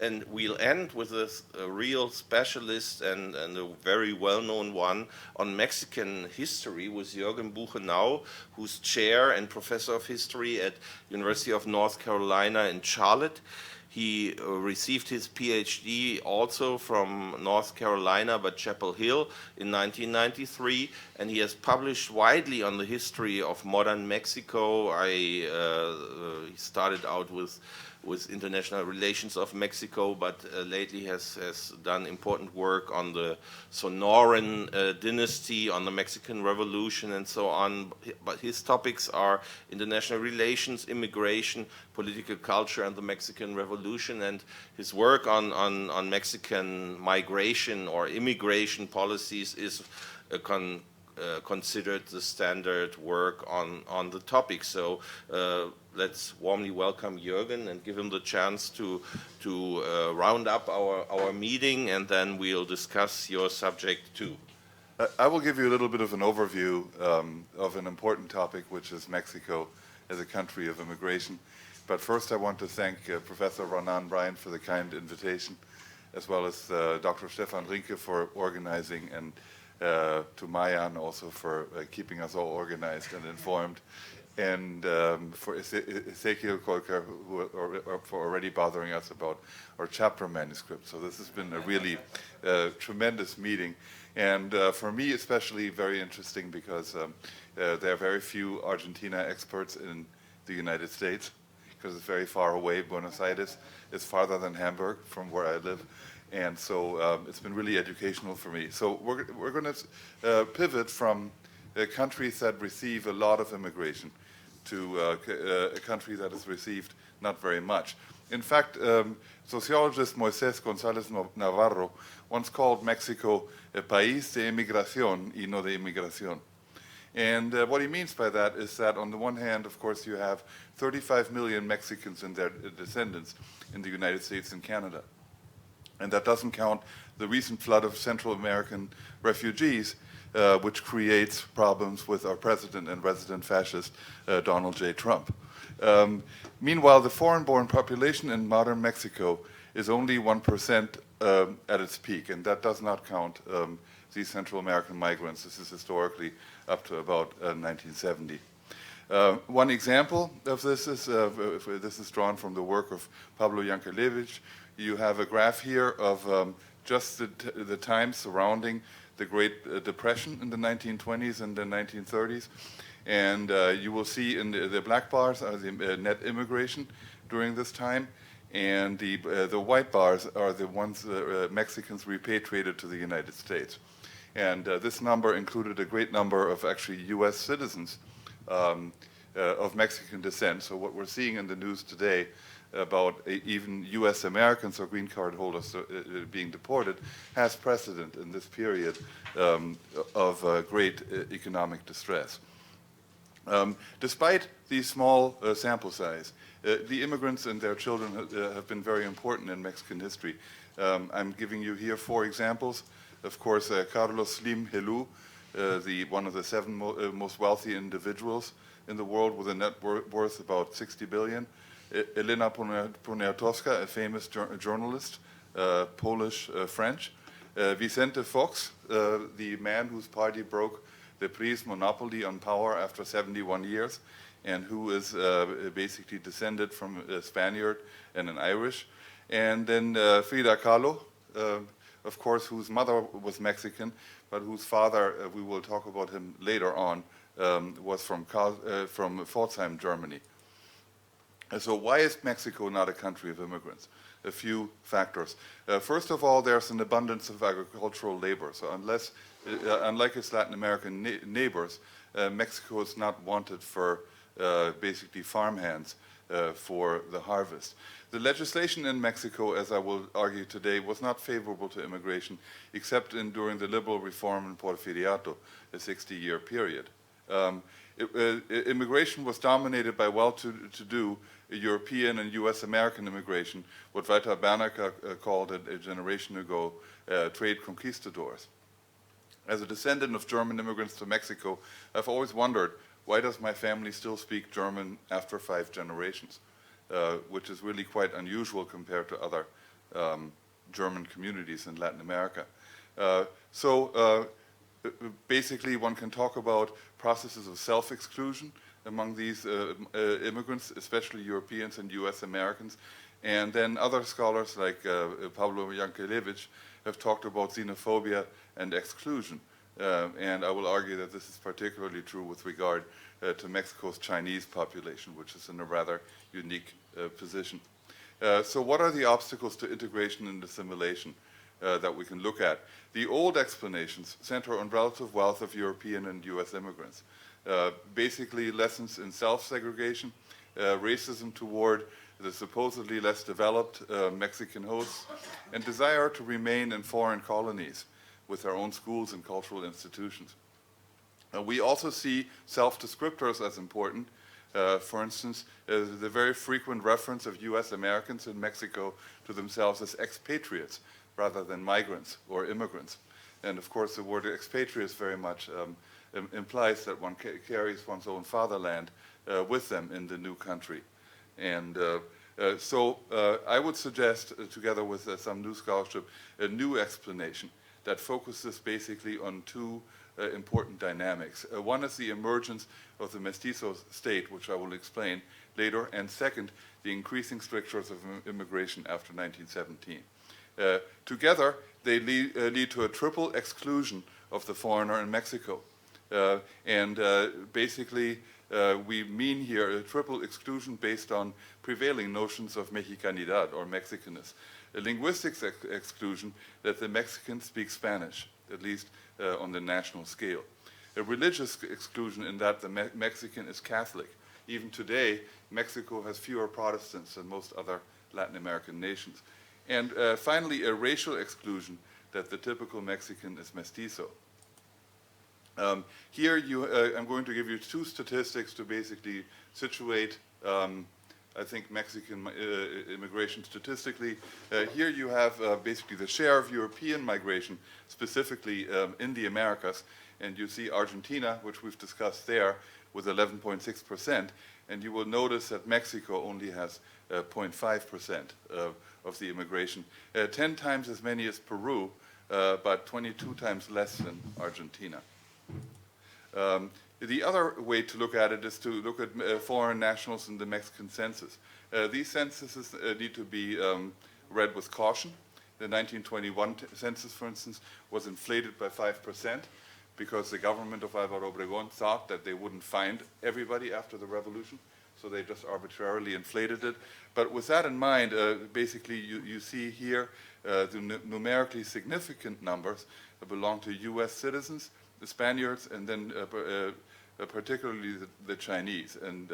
And we'll end with a real specialist and a very well-known one on Mexican history with Jürgen Buchenau, who's chair and professor of history at University of North Carolina in Charlotte. He received his PhD also from North Carolina, but Chapel Hill in 1993, and he has published widely on the history of modern Mexico. He started out with international relations of Mexico, but lately has done important work on the Sonoran dynasty, on the Mexican Revolution, and so on. But his topics are international relations, immigration, political culture, and the Mexican Revolution. And his work on Mexican migration or immigration policies is considered the standard work on the topic. So let's warmly welcome Jürgen and give him the chance to round up our meeting, and then we'll discuss your subject too. I will give you a little bit of an overview of an important topic, which is Mexico as a country of immigration. But first I want to thank Professor Ronan Bryant for the kind invitation, as well as Dr. Stefan Rinke for organizing, and to Mayan also for keeping us all organized and informed, and for Ezekiel Kolker for already bothering us about our chapter manuscript. So this has been a really tremendous meeting, and for me especially very interesting because there are very few Argentina experts in the United States, because it's very far away. Buenos Aires is farther than Hamburg from where I live. And so it's been really educational for me. So we're going to pivot from countries that receive a lot of immigration to a country that has received not very much. In fact, sociologist Moisés González Navarro once called Mexico a país de emigración y no de inmigración. And what he means by that is that on the one hand, of course, you have 35 million Mexicans and their descendants in the United States and Canada. And that doesn't count the recent flood of Central American refugees, which creates problems with our president and resident fascist, Donald J. Trump. Meanwhile, the foreign-born population in modern Mexico is only 1% at its peak, and that does not count these Central American migrants. This is historically up to about 1970. One example of this is drawn from the work of Pablo Yankelevich. You have a graph here of just the time surrounding the Great Depression in the 1920s and the 1930s. And you will see in the black bars are the net immigration during this time. And the white bars are the ones Mexicans repatriated to the United States. And this number included a great number of actually U.S. citizens of Mexican descent. So what we're seeing in the news today about even U.S. Americans or green card holders being deported has precedent in this period of great economic distress. Despite the small sample size, the immigrants and their children have been very important in Mexican history. I'm giving you here 4 examples. Of course, Carlos Slim Helú, one of the 7 most wealthy individuals in the world with a net worth about 60 billion. Elena Poniatowska, a famous journalist, Polish-French. Vicente Fox, the man whose party broke the PRI's monopoly on power after 71 years, and who is basically descended from a Spaniard and an Irish. And then Frida Kahlo, of course, whose mother was Mexican, but whose father, we will talk about him later on, was from Pforzheim, Germany. So why is Mexico not a country of immigrants? A few factors. First of all, there's an abundance of agricultural labor. So unlike its Latin American neighbors, Mexico is not wanted for basically farmhands for the harvest. The legislation in Mexico, as I will argue today, was not favorable to immigration, except during the liberal reform in Porfiriato, a 60-year period. Immigration was dominated by well-to-do European and U.S. American immigration, what Walter Bernacker called a generation ago trade conquistadors. As a descendant of German immigrants to Mexico, I've always wondered, why does my family still speak German after 5 generations? Which is really quite unusual compared to other German communities in Latin America. Basically, one can talk about processes of self-exclusion among these immigrants, especially Europeans and US Americans. And then other scholars like Pablo Yankelevich have talked about xenophobia and exclusion. And I will argue that this is particularly true with regard to Mexico's Chinese population, which is in a rather unique position. So what are the obstacles to integration and assimilation that we can look at? The old explanations center on relative wealth of European and US immigrants. Basically lessons in self-segregation, racism toward the supposedly less developed Mexican hosts, and desire to remain in foreign colonies with their own schools and cultural institutions. We also see self-descriptors as important. For instance, the very frequent reference of US Americans in Mexico to themselves as expatriates rather than migrants or immigrants. And of course, the word expatriates very much implies that one carries one's own fatherland with them in the new country. And so I would suggest, together with some new scholarship, a new explanation that focuses basically on two important dynamics. One is the emergence of the mestizo state, which I will explain later, and second, the increasing strictures of immigration after 1917. Together, they lead to a triple exclusion of the foreigner in Mexico. Basically, we mean here a triple exclusion based on prevailing notions of Mexicanidad or Mexicaness. A linguistic exclusion that the Mexicans speak Spanish, at least on the national scale. A religious exclusion in that the Mexican is Catholic. Even today, Mexico has fewer Protestants than most other Latin American nations. And finally, a racial exclusion that the typical Mexican is mestizo. Here, I'm going to give you two statistics to basically situate, I think, Mexican immigration statistically. Here you have basically the share of European migration, specifically in the Americas. And you see Argentina, which we've discussed there, with 11.6%. And you will notice that Mexico only has 0.5% of the immigration, 10 times as many as Peru, but 22 times less than Argentina. The other way to look at it is to look at foreign nationals in the Mexican census. These censuses need to be read with caution. The 1921 census, for instance, was inflated by 5% because the government of Álvaro Obregón thought that they wouldn't find everybody after the revolution, so they just arbitrarily inflated it. But with that in mind, basically you see here the numerically significant numbers belong to US citizens, the Spaniards, and then particularly the Chinese. And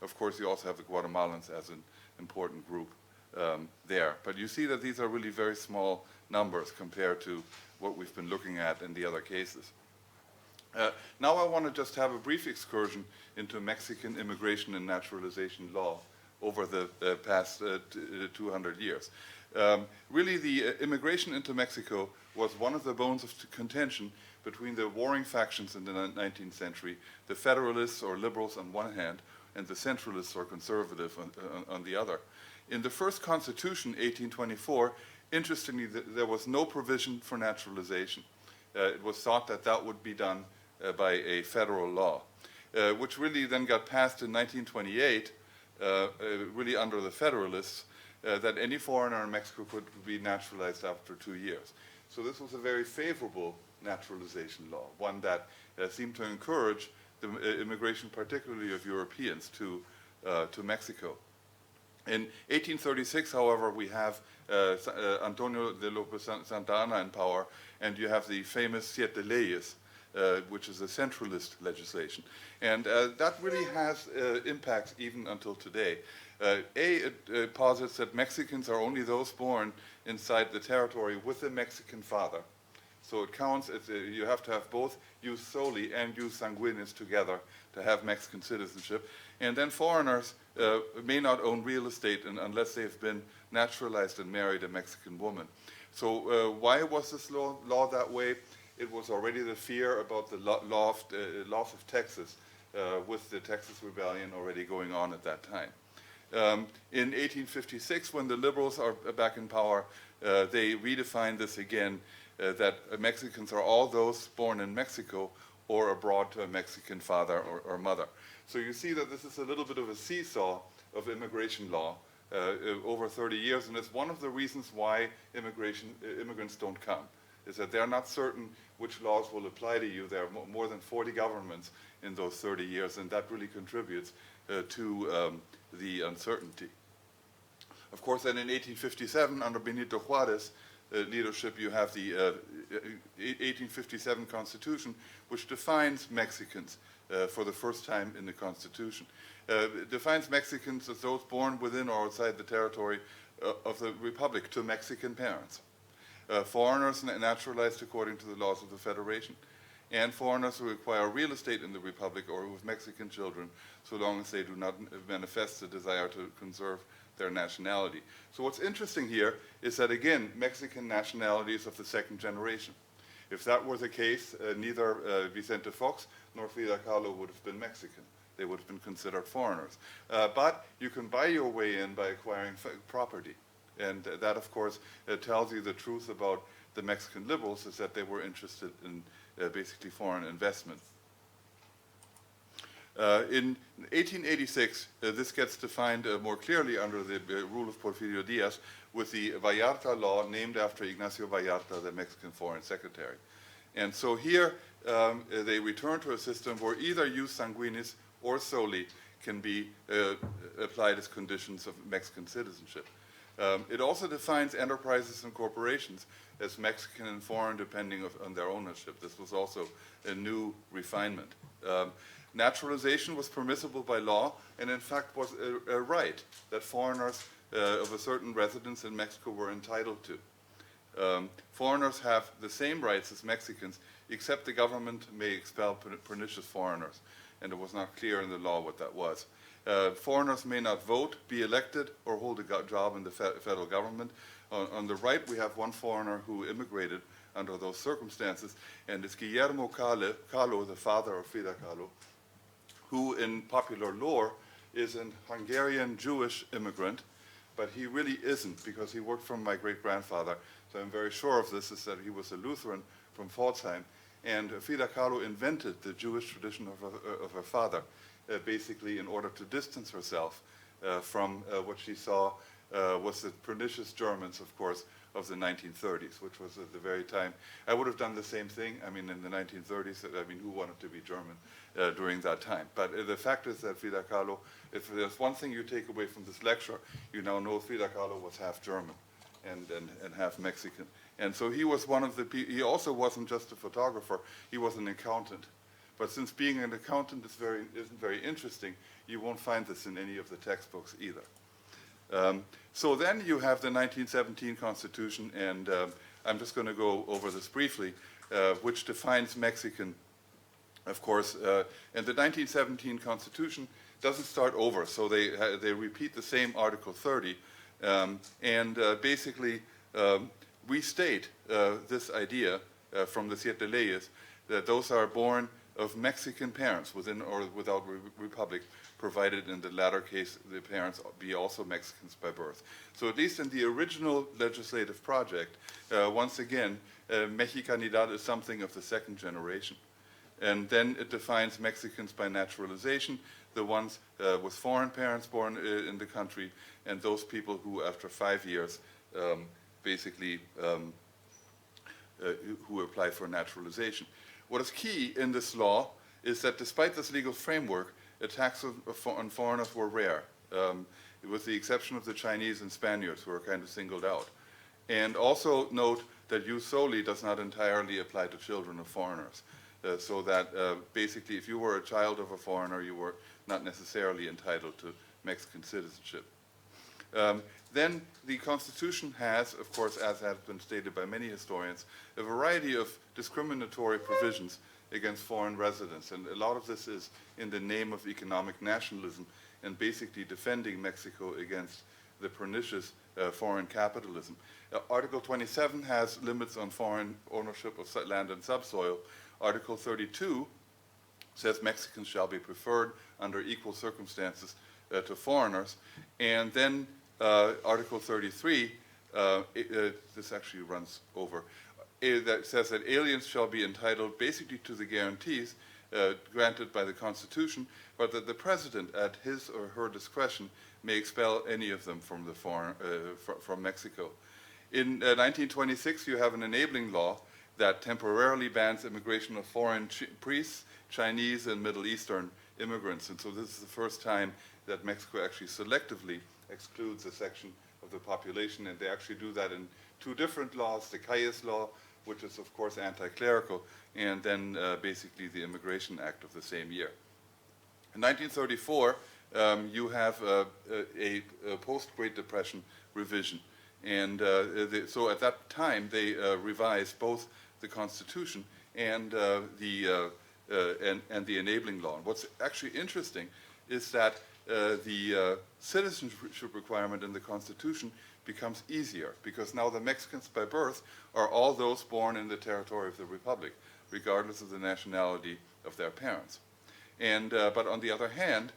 of course, you also have the Guatemalans as an important group there. But you see that these are really very small numbers compared to what we've been looking at in the other cases. Now I want to just have a brief excursion into Mexican immigration and naturalization law over the past 200 years. Really, the immigration into Mexico was one of the bones of contention between the warring factions in the 19th century, the Federalists or liberals on one hand, and the Centralists or conservative on the other. In the first Constitution, 1824, interestingly, there was no provision for naturalization. It was thought that that would be done by a federal law, which really then got passed in 1928, really under the Federalists, that any foreigner in Mexico could be naturalized after 2 years. So this was a very favorable naturalization law, one that seemed to encourage the immigration, particularly of Europeans, to Mexico. In 1836, however, we have Antonio de López Santa Anna in power, and you have the famous Siete Leyes, which is a centralist legislation. And that really has impacts even until today. It posits that Mexicans are only those born inside the territory with a Mexican father. So it counts, you have to have both jus soli and jus sanguinis together to have Mexican citizenship. And then foreigners may not own real estate unless they've been naturalized and married a Mexican woman. So why was this law that way? It was already the fear about the loss of Texas with the Texas Rebellion already going on at that time. In 1856, when the liberals are back in power, they redefine this again, that Mexicans are all those born in Mexico or abroad to a Mexican father or mother. So you see that this is a little bit of a seesaw of immigration law over 30 years, and it's one of the reasons why immigrants don't come, is that they're not certain which laws will apply to you. There are more than 40 governments in those 30 years, and that really contributes to the uncertainty. Of course, then in 1857, under Benito Juarez leadership, you have the 1857 Constitution, which defines Mexicans for the first time in the Constitution. It defines Mexicans as those born within or outside the territory of the Republic to Mexican parents. Foreigners naturalized according to the laws of the Federation, and foreigners who acquire real estate in the Republic or who have Mexican children, so long as they do not manifest a desire to conserve their nationality. So what's interesting here is that, again, Mexican nationality is of the second generation. If that were the case, neither Vicente Fox nor Frida Kahlo would have been Mexican. They would have been considered foreigners. But you can buy your way in by acquiring property. And that, of course, tells you the truth about the Mexican liberals, is that they were interested in basically foreign investment. In 1886, this gets defined more clearly under the rule of Porfirio Diaz with the Vallarta law, named after Ignacio Vallarta, the Mexican foreign secretary. And so here they return to a system where either jus sanguinis or soli can be applied as conditions of Mexican citizenship. It also defines enterprises and corporations as Mexican and foreign, depending on their ownership. This was also a new refinement. Naturalization was permissible by law, and in fact was a right that foreigners of a certain residence in Mexico were entitled to. Foreigners have the same rights as Mexicans, except the government may expel pernicious foreigners, and it was not clear in the law what that was. Foreigners may not vote, be elected, or hold a job in the federal government. On the right, we have one foreigner who immigrated under those circumstances, and it's Guillermo Kahlo, the father of Frida Kahlo, who in popular lore is an Hungarian Jewish immigrant, but he really isn't, because he worked for my great-grandfather. So I'm very sure of this, is that he was a Lutheran from Pforzheim, and Frida Kahlo invented the Jewish tradition of her father, basically in order to distance herself from what she saw was the pernicious Germans, of course, of the 1930s, which was at the very time. I would have done the same thing. I mean, in the 1930s, I mean, who wanted to be German during that time? But the fact is that Frida Kahlo, if there's one thing you take away from this lecture, you now know Frida Kahlo was half German and half Mexican. And so he was one of the people. He also wasn't just a photographer, he was an accountant. But since being an accountant isn't very interesting, you won't find this in any of the textbooks either. So then you have the 1917 Constitution, and I'm just going to go over this briefly, which defines Mexican, of course. And the 1917 Constitution doesn't start over, so they repeat the same Article 30, and basically restate this idea from the Siete Leyes, that those are born of Mexican parents within or without republic, provided in the latter case the parents be also Mexicans by birth. So at least in the original legislative project, once again, Mexicanidad is something of the second generation. And then it defines Mexicans by naturalization, the ones with foreign parents born in the country, and those people who after 5 years basically who apply for naturalization. What is key in this law is that despite this legal framework, attacks on foreigners were rare, with the exception of the Chinese and Spaniards, who are kind of singled out. And also note that jus soli does not entirely apply to children of foreigners, so that basically if you were a child of a foreigner, you were not necessarily entitled to Mexican citizenship. Then the Constitution has, of course, as has been stated by many historians, a variety of discriminatory provisions against foreign residents. And a lot of this is in the name of economic nationalism and basically defending Mexico against the pernicious foreign capitalism. Article 27 has limits on foreign ownership of land and subsoil. Article 32 says Mexicans shall be preferred under equal circumstances to foreigners. And then Article 33, this actually runs over, that says that aliens shall be entitled basically to the guarantees granted by the Constitution, but that the President, at his or her discretion, may expel any of them from from Mexico. In 1926, you have an enabling law that temporarily bans immigration of foreign priests, Chinese, and Middle Eastern immigrants. And so this is the first time that Mexico actually selectively excludes a section of the population, and they actually do that in two different laws, the Calles law, which is of course anti-clerical, and then basically the Immigration Act of the same year. In 1934, you have a post-Great Depression revision. And so at that time, they revised both the Constitution and the enabling law. And what's actually interesting is that the citizenship requirement in the Constitution becomes easier, because now the Mexicans by birth are all those born in the territory of the Republic, regardless of the nationality of their parents. And but on the other hand,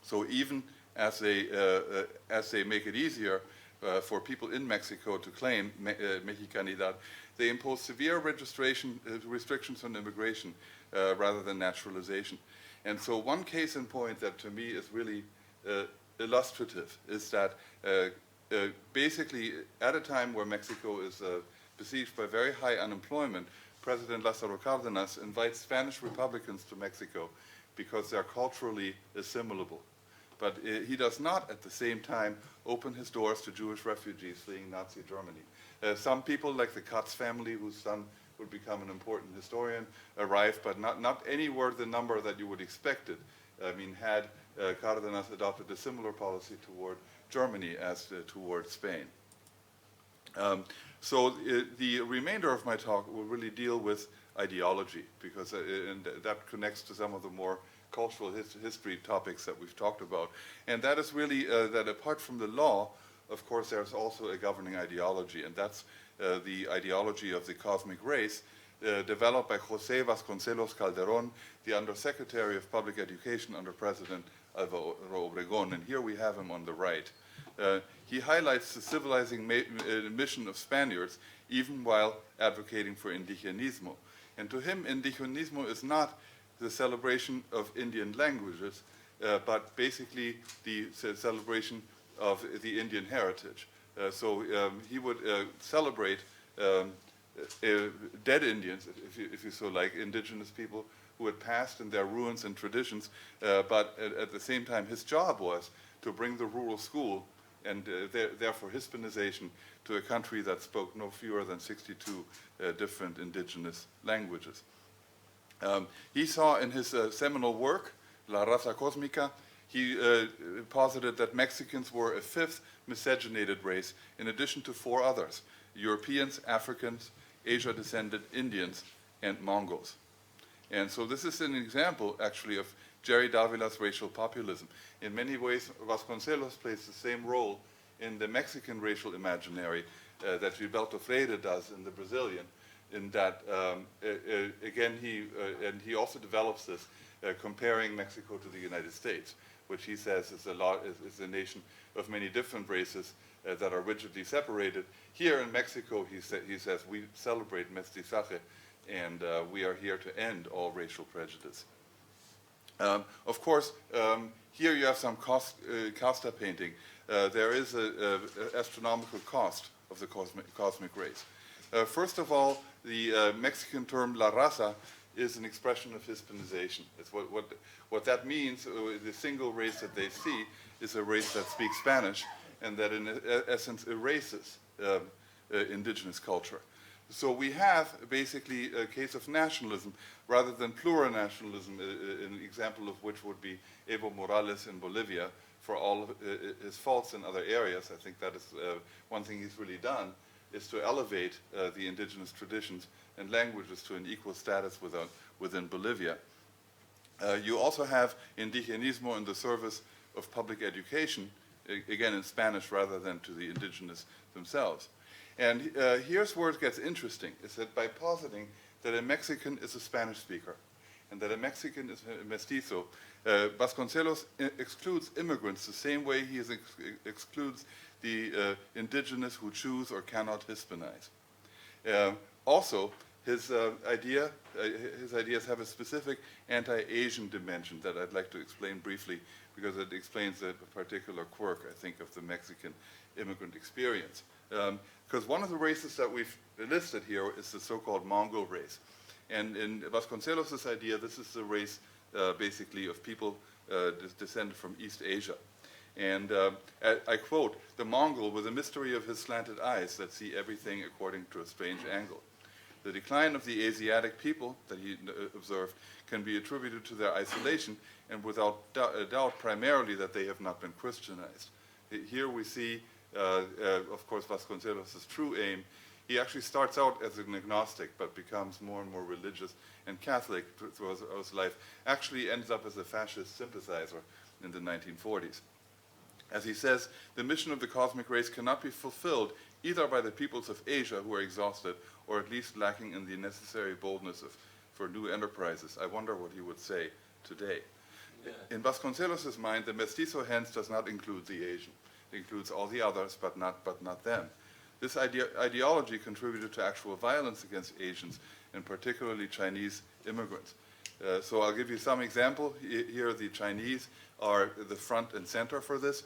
so even as they make it easier for people in Mexico to claim Mexicanidad, they impose severe restrictions on immigration rather than naturalization. And so one case in point that to me is really illustrative is that basically at a time where Mexico is besieged by very high unemployment, President Lázaro Cárdenas invites Spanish Republicans to Mexico because they're culturally assimilable. But he does not, at the same time, open his doors to Jewish refugees fleeing Nazi Germany. Some people, like the Katz family, whose son would become an important historian, arrived, but not anywhere the number that you would expect it. I mean, had Cárdenas adopted a similar policy toward Germany as toward Spain. So the remainder of my talk will really deal with ideology, because and that connects to some of the more cultural history topics that we've talked about. And that is really that apart from the law, of course, there's also a governing ideology, and that's the ideology of the cosmic race, developed by José Vasconcelos Calderón, the Undersecretary of Public Education under President Álvaro Obregón. And here we have him on the right. He highlights the civilizing mission of Spaniards, even while advocating for indigenismo. And to him, indigenismo is not the celebration of Indian languages, but basically the celebration of the Indian heritage. So he would celebrate dead Indians, if you so like, indigenous people who had passed in their ruins and traditions, but at the same time his job was to bring the rural school and therefore Hispanization to a country that spoke no fewer than 62 different indigenous languages. He saw in his seminal work, La Raza Cósmica, he posited that Mexicans were a fifth miscegenated race in addition to four others: Europeans, Africans, Asia-descended Indians, and Mongols. And so this is an example, actually, of Jerry Davila's racial populism. In many ways, Vasconcelos plays the same role in the Mexican racial imaginary that Gilberto Freire does in the Brazilian, in that, again, he also develops this, comparing Mexico to the United States, which he says is a nation of many different races that are rigidly separated. Here in Mexico, he says, we celebrate mestizaje, and we are here to end all racial prejudice. Of course, here you have some casta painting. There is an astronomical cost of the cosmic race. First of all, the Mexican term la raza is an expression of Hispanization. It's what that means. The single race that they see is a race that speaks Spanish and that in essence erases indigenous culture. So we have basically a case of nationalism rather than plurinationalism, an example of which would be Evo Morales in Bolivia, for all of his faults in other areas. I think that is one thing he's really done, is to elevate the indigenous traditions and languages to an equal status within Bolivia. You also have indigenismo in the service of public education, again in Spanish rather than to the indigenous themselves. And here's where it gets interesting, is that by positing that a Mexican is a Spanish speaker, and that a Mexican is a mestizo. Vasconcelos excludes immigrants the same way he excludes the indigenous who choose or cannot Hispanize. Also, his ideas have a specific anti-Asian dimension that I'd like to explain briefly, because it explains a particular quirk, I think, of the Mexican immigrant experience. Because one of the races that we've listed here is the so-called Mongol race. And in Vasconcelos' idea, this is the race basically of people descended from East Asia. And I quote, "The Mongol with the mystery of his slanted eyes that see everything according to a strange angle. The decline of the Asiatic people that he observed can be attributed to their isolation, and without doubt primarily that they have not been Christianized." Here we see, of course, Vasconcelos' true aim. He actually starts out as an agnostic, but becomes more and more religious and Catholic throughout his life, actually ends up as a fascist sympathizer in the 1940s. As he says, the mission of the cosmic race cannot be fulfilled either by the peoples of Asia, who are exhausted, or at least lacking in the necessary boldness for new enterprises. I wonder what he would say today. Yeah. In Vasconcelos' mind, the mestizo hence does not include the Asian. It includes all the others, but not them. This ideology contributed to actual violence against Asians, and particularly Chinese immigrants. So I'll give you some example. Here the Chinese are the front and center for this.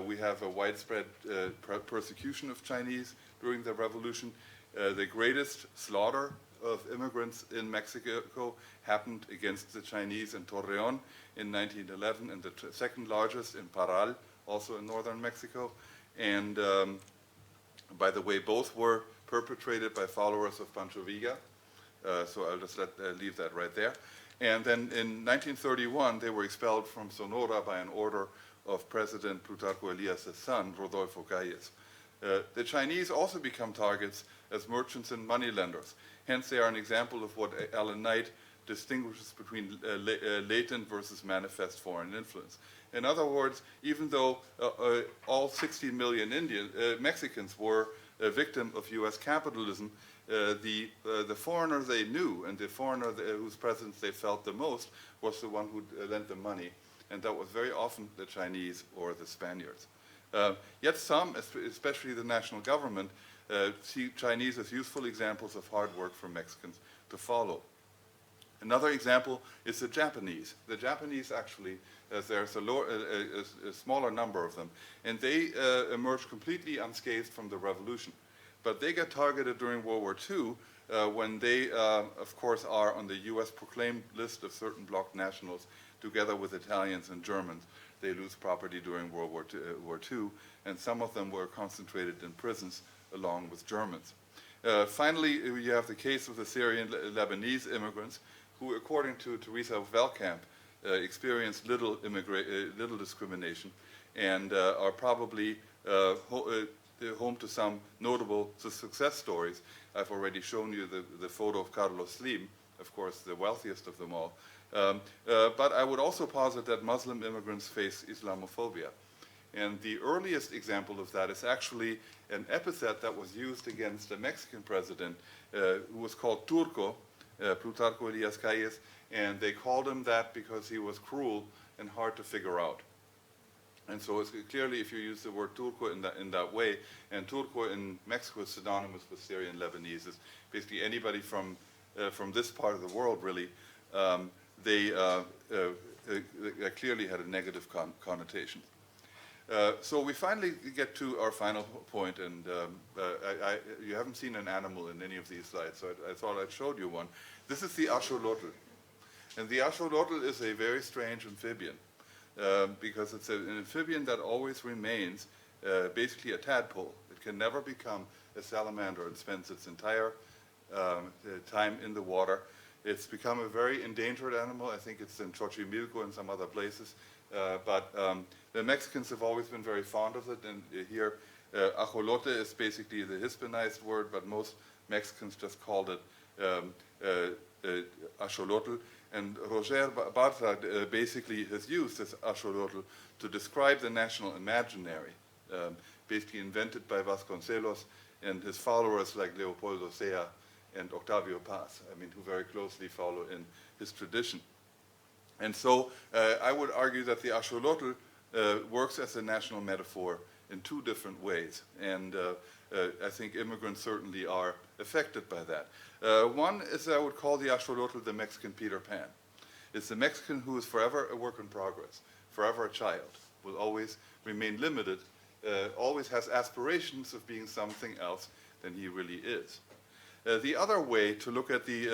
We have a widespread persecution of Chinese during the revolution. The greatest slaughter of immigrants in Mexico happened against the Chinese in Torreon in 1911, and the second largest in Parral, also in northern Mexico. And by the way, both were perpetrated by followers of Pancho Villa. So I'll just leave that right there. And then in 1931, they were expelled from Sonora by an order of President Plutarco Elias' son, Rodolfo Calles. The Chinese also become targets as merchants and moneylenders. Hence, they are an example of what Alan Knight distinguishes between latent versus manifest foreign influence. In other words, even though all 60 million Mexicans were a victim of U.S. capitalism, the foreigner they knew, and the foreigner whose presence they felt the most, was the one who lent them money. And that was very often the Chinese or the Spaniards. Yet some, especially the national government, see Chinese as useful examples of hard work for Mexicans to follow. Another example is the Japanese. The Japanese actually, there's a smaller number of them, and they emerged completely unscathed from the revolution. But they get targeted during World War II when they, of course, are on the US proclaimed list of certain bloc nationals, together with Italians and Germans. They lose property during World War II, and some of them were concentrated in prisons along with Germans. Finally, you have the case of the Syrian Lebanese immigrants, who, according to Teresa Veldkamp, experienced little discrimination, and are probably home to some notable success stories. I've already shown you the photo of Carlos Slim, of course, the wealthiest of them all. But I would also posit that Muslim immigrants face Islamophobia. And the earliest example of that is actually an epithet that was used against a Mexican president who was called Turco, Plutarco Elias Calles, and they called him that because he was cruel and hard to figure out. And so it's clearly, if you use the word Turco in that way, and Turco in Mexico is synonymous with Syrian Lebanese, is basically anybody from this part of the world, really, they clearly had a negative connotation. So we finally get to our final point, and you haven't seen an animal in any of these slides, so I thought I'd show you one. This is the axolotl. And the axolotl is a very strange amphibian, because it's an amphibian that always remains basically a tadpole. It can never become a salamander and spends its entire time in the water. It's become a very endangered animal. I think it's in Xochimilco and some other places. But the Mexicans have always been very fond of it, and here ajolote is basically the Hispanized word, but most Mexicans just called it axolotl. And Roger Bartra basically has used this axolotl to describe the national imaginary, basically invented by Vasconcelos and his followers like Leopoldo Sea and Octavio Paz, I mean, who very closely follow in his tradition. And so I would argue that the axolotl works as a national metaphor in two different ways. And I think immigrants certainly are affected by that. One is I would call the axolotl the Mexican Peter Pan. It's the Mexican who is forever a work in progress, forever a child, will always remain limited, always has aspirations of being something else than he really is. The other way to look at the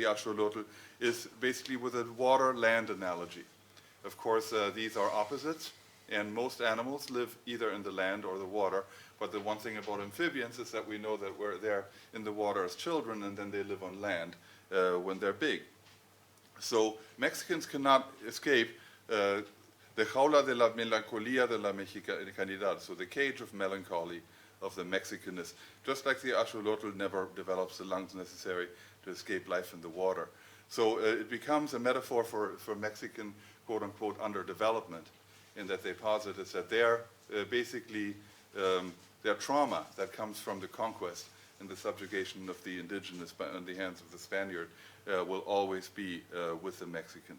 axolotl is basically with a water-land analogy. Of course, these are opposites, and most animals live either in the land or the water. But the one thing about amphibians is that we know that they're in the water as children, and then they live on land when they're big. So Mexicans cannot escape the jaula de la melancolía de la mexicanidad, so the cage of melancholy of the Mexicanness, just like the axolotl never develops the lungs necessary to escape life in the water. So it becomes a metaphor for Mexican, quote-unquote, underdevelopment, in that they posit is that they're basically their trauma that comes from the conquest and the subjugation of the indigenous in the hands of the Spaniard will always be with the Mexican.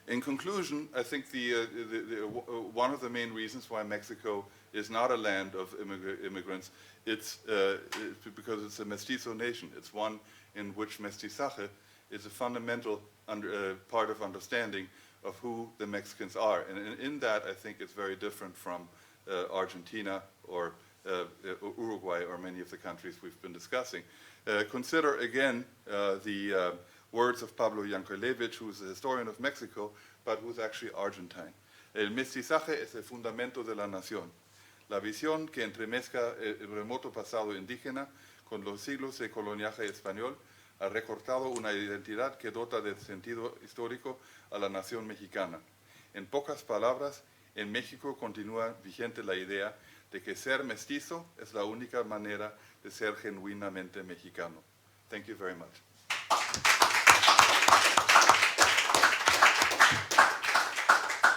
In conclusion, I think one of the main reasons why Mexico is not a land of immigrants, it's because it's a mestizo nation. It's one in which mestizaje is a fundamental part of understanding of who the Mexicans are. And in that, I think it's very different from Argentina or Uruguay or many of the countries we've been discussing. Consider again the words of Pablo Yankelevich, who's a historian of Mexico, but who's actually Argentine. El mestizaje es el fundamento de la nación. La visión que entremezcla el remoto pasado indígena con los siglos de coloniaje español ha recortado una identidad que dota de sentido histórico a la nación mexicana. En pocas palabras, en México continúa vigente la idea de que ser mestizo es la única manera de ser genuinamente mexicano. Thank you very much.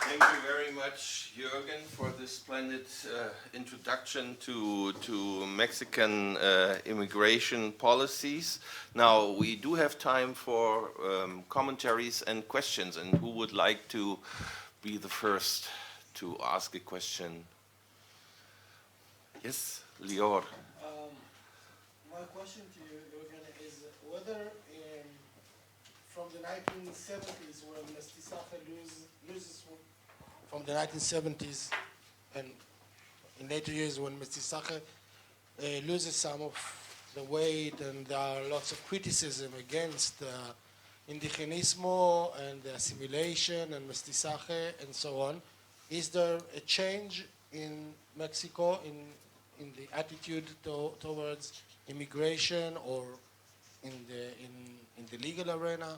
Thank you very much, Jürgen, for this splendid introduction to Mexican immigration policies. Now, we do have time for commentaries and questions, and who would like to be the first to ask a question? Yes, Lior. My question to you, Jürgen, is whether from the 1970s when mestizaje loses from the 1970s and in later years when mestizaje loses some of the weight, and there are lots of criticism against indigenismo and the assimilation and mestizaje and so on. Is there a change in Mexico in the attitude towards immigration or in the legal arena?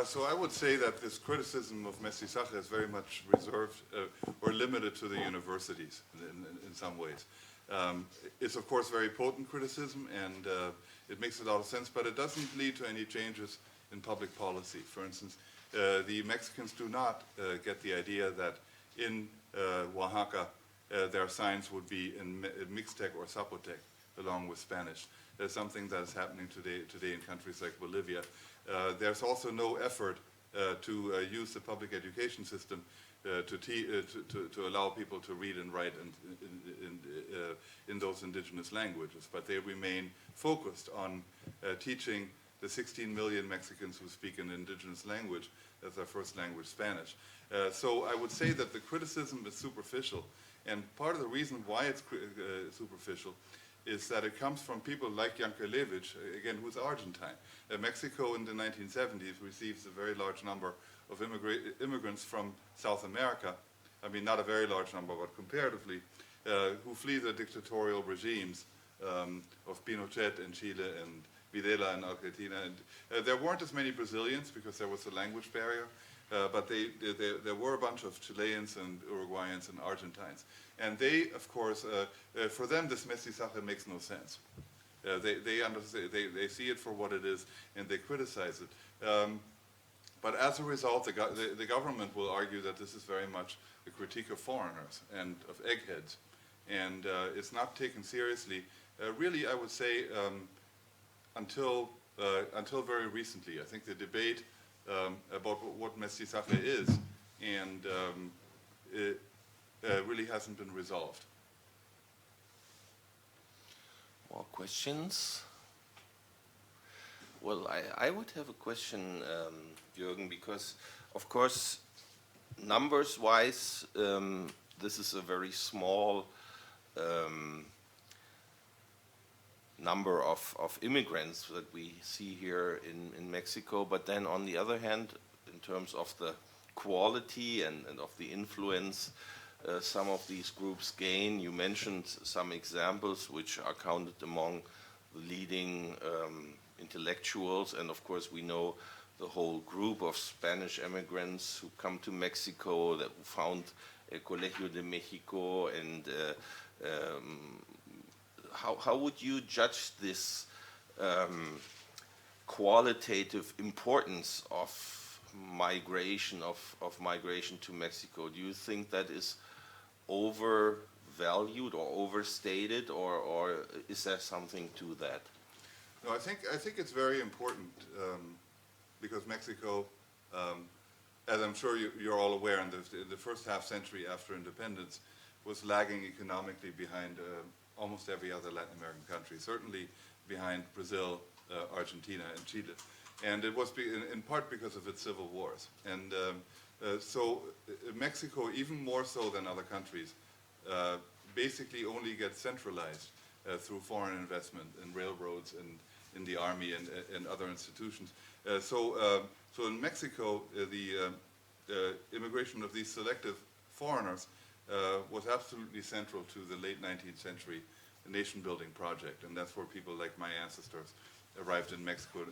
So I would say that this criticism of mestizaje is very much reserved or limited to the universities in some ways. It's of course very potent criticism, and it makes a lot of sense, but it doesn't lead to any changes in public policy. For instance, the Mexicans do not get the idea that in Oaxaca their signs would be in Mixtec or Zapotec along with Spanish. There's something that is happening today in countries like Bolivia. There's also no effort to use the public education system to allow people to read and write in those indigenous languages, but they remain focused on teaching the 16 million Mexicans who speak an indigenous language as their first language, Spanish. So I would say that the criticism is superficial, and part of the reason why it's superficial is that it comes from people like Yankelevich, again, who's Argentine. Mexico in the 1970s receives a very large number of immigrants from South America. I mean, not a very large number, but comparatively, who flee the dictatorial regimes of Pinochet in Chile and Videla in Argentina. And there weren't as many Brazilians because there was a language barrier, but there were a bunch of Chileans and Uruguayans and Argentines. And they, of course, for them, this mestizaje makes no sense. They see it for what it is, and they criticize it. But as a result, the government will argue that this is very much a critique of foreigners and of eggheads. and it's not taken seriously. Really, I would say until very recently. I think the debate about what Mestizaje is and it really hasn't been resolved. More questions? Well, I would have a question, Jürgen, because, of course, numbers-wise, this is a very small number of immigrants that we see here in Mexico. But then, on the other hand, in terms of the quality and of the influence some of these groups gain, you mentioned some examples which are counted among the leading intellectuals, and of course we know the whole group of Spanish immigrants who come to Mexico that found El Colegio de Mexico, and how would you judge this qualitative importance of migration to Mexico? Do you think that is overvalued or overstated, or is there something to that? No, I think it's very important because Mexico, as I'm sure you're all aware, in the first half century after independence, was lagging economically behind almost every other Latin American country, certainly behind Brazil, Argentina, and Chile. And it was in part because of its civil wars. And so Mexico, even more so than other countries, basically only gets centralized through foreign investment in railroads and in the army and other institutions. So in Mexico, the immigration of these selective foreigners was absolutely central to the late 19th century nation-building project, and that's where people like my ancestors arrived in Mexico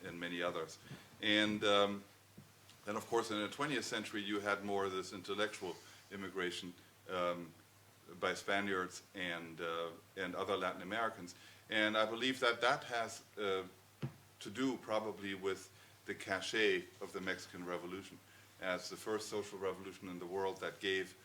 and many others. And of course, in the 20th century, you had more of this intellectual immigration by Spaniards and other Latin Americans. And I believe that has to do probably with the cachet of the Mexican Revolution as the first social revolution in the world that gave,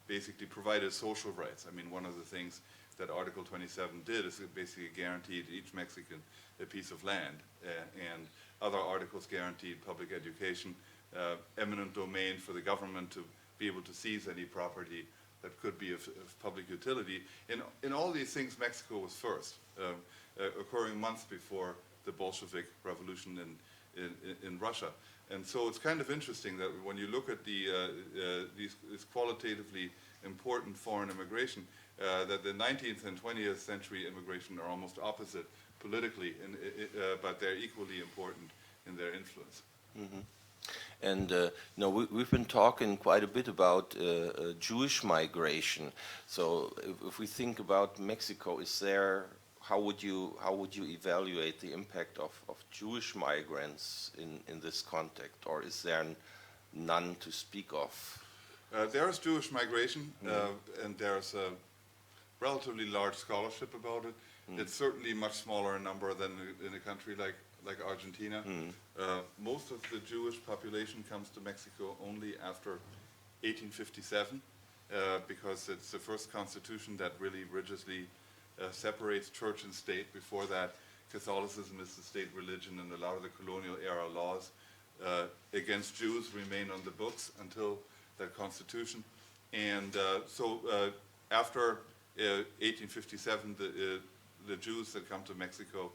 basically provided social rights. I mean, one of the things that Article 27 did is it basically guaranteed each Mexican a piece of land, and other articles guaranteed public education, eminent domain for the government to be able to seize any property that could be of public utility. In all these things, Mexico was first, occurring months before the Bolshevik Revolution in Russia. And so it's kind of interesting that when you look at this qualitatively important foreign immigration, that the 19th and 20th century immigration are almost opposite politically, but they're equally important in their influence. Mm-hmm. And we've been talking quite a bit about Jewish migration. So if we think about Mexico, how would you evaluate the impact of Jewish migrants in this context, or is there none to speak of? There's Jewish migration, and there's a relatively large scholarship about it. It's certainly much smaller in number than in a country like Argentina. Most of the Jewish population comes to Mexico only after 1857, because it's the first constitution that really rigidly separates church and state. Before that, Catholicism is the state religion, and a lot of the colonial era laws against Jews remain on the books until that constitution. And so after 1857, the Jews that come to Mexico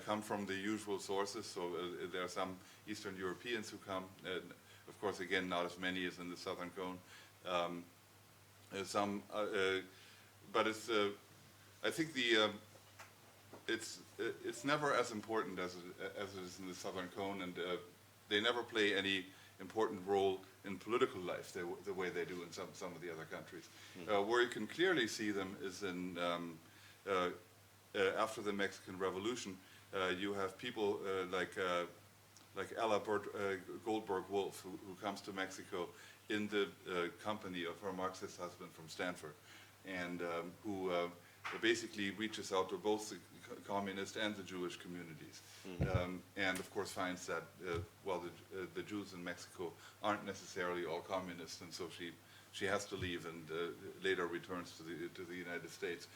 come from the usual sources. So there are some Eastern Europeans who come, of course, again, not as many as in the Southern Cone. But it's, I think it's never as important as it is in the Southern Cone, and they never play any important role in political life the way they do in some of the other countries. Where you can clearly see them is in after the Mexican Revolution. You have people like Ella Goldberg Wolff, who comes to Mexico in the company of her Marxist husband from Stanford, and who basically reaches out to both the communist and the Jewish communities, and of course finds that the Jews in Mexico aren't necessarily all communists, and so she has to leave and later returns to the United States.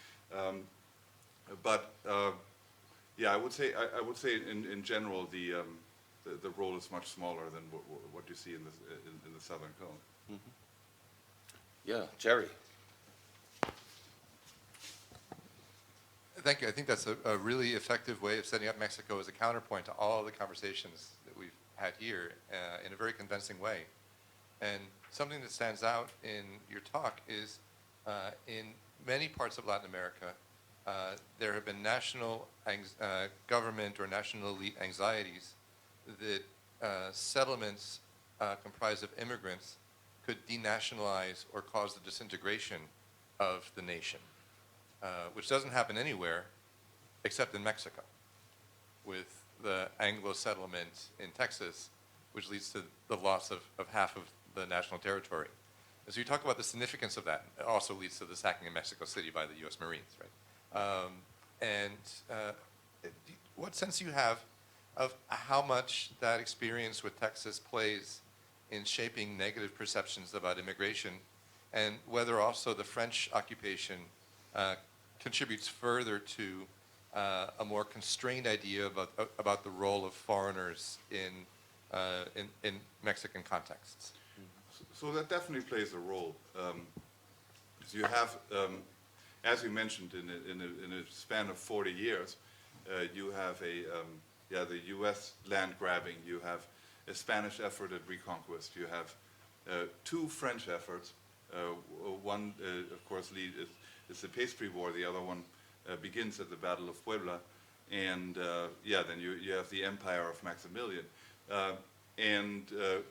Yeah, I would say in general the role is much smaller than what you see in the Southern Cone. Mm-hmm. Yeah, Jerry. Thank you. I think that's a really effective way of setting up Mexico as a counterpoint to all the conversations that we've had here in a very convincing way. And something that stands out in your talk is in many parts of Latin America, there have been national government or national elite anxieties that settlements comprised of immigrants could denationalize or cause the disintegration of the nation. Which doesn't happen anywhere except in Mexico, with the Anglo settlement in Texas, which leads to the loss of half of the national territory. And so you talk about the significance of that. It also leads to the sacking of Mexico City by the U.S. Marines, right? What sense do you have of how much that experience with Texas plays in shaping negative perceptions about immigration, and whether also the French occupation contributes further to a more constrained idea about the role of foreigners in Mexican contexts? So that definitely plays a role. So you have, as you mentioned, in a span of 40 years, you have the U.S. land grabbing, you have a Spanish effort at reconquest, you have two French efforts. One, of course, is the Pastry War. The other one begins at the Battle of Puebla, and then you have the Empire of Maximilian,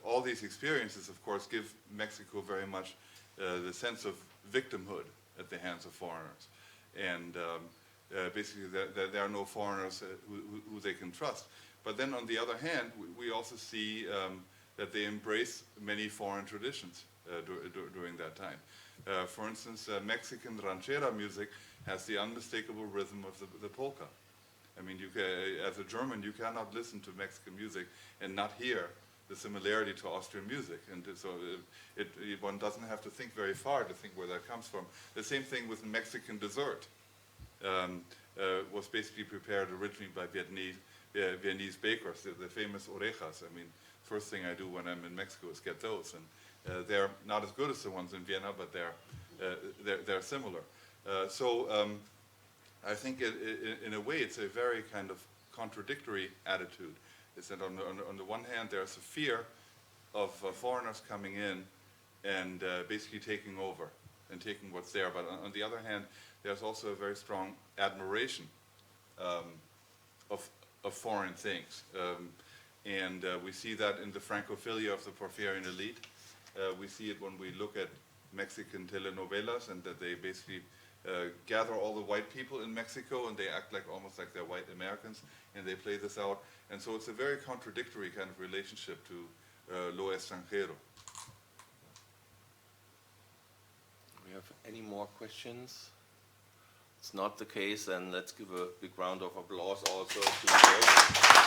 all these experiences, of course, give Mexico very much the sense of victimhood at the hands of foreigners, and basically there are no foreigners who they can trust. But then, on the other hand, we also see that they embrace many foreign traditions during that time. For instance, Mexican ranchera music has the unmistakable rhythm of the polka. I mean, as a German, you cannot listen to Mexican music and not hear the similarity to Austrian music. And so one doesn't have to think very far to think where that comes from. The same thing with Mexican dessert. Was basically prepared originally by Viennese bakers, the famous orejas. I mean, first thing I do when I'm in Mexico is get those. And they're not as good as the ones in Vienna, but they're similar. I think in a way it's a very kind of contradictory attitude. It's that on the one hand there's a fear of foreigners coming in and basically taking over and taking what's there, but on the other hand there's also a very strong admiration of foreign things. We see that in the Francophilia of the Porfirian elite. We see it when we look at Mexican telenovelas, and that they basically gather all the white people in Mexico and they act almost like they're white Americans, and they play this out. And so it's a very contradictory kind of relationship to lo extranjero. Do we have any more questions? It's not the case, and let's give a big round of applause also to the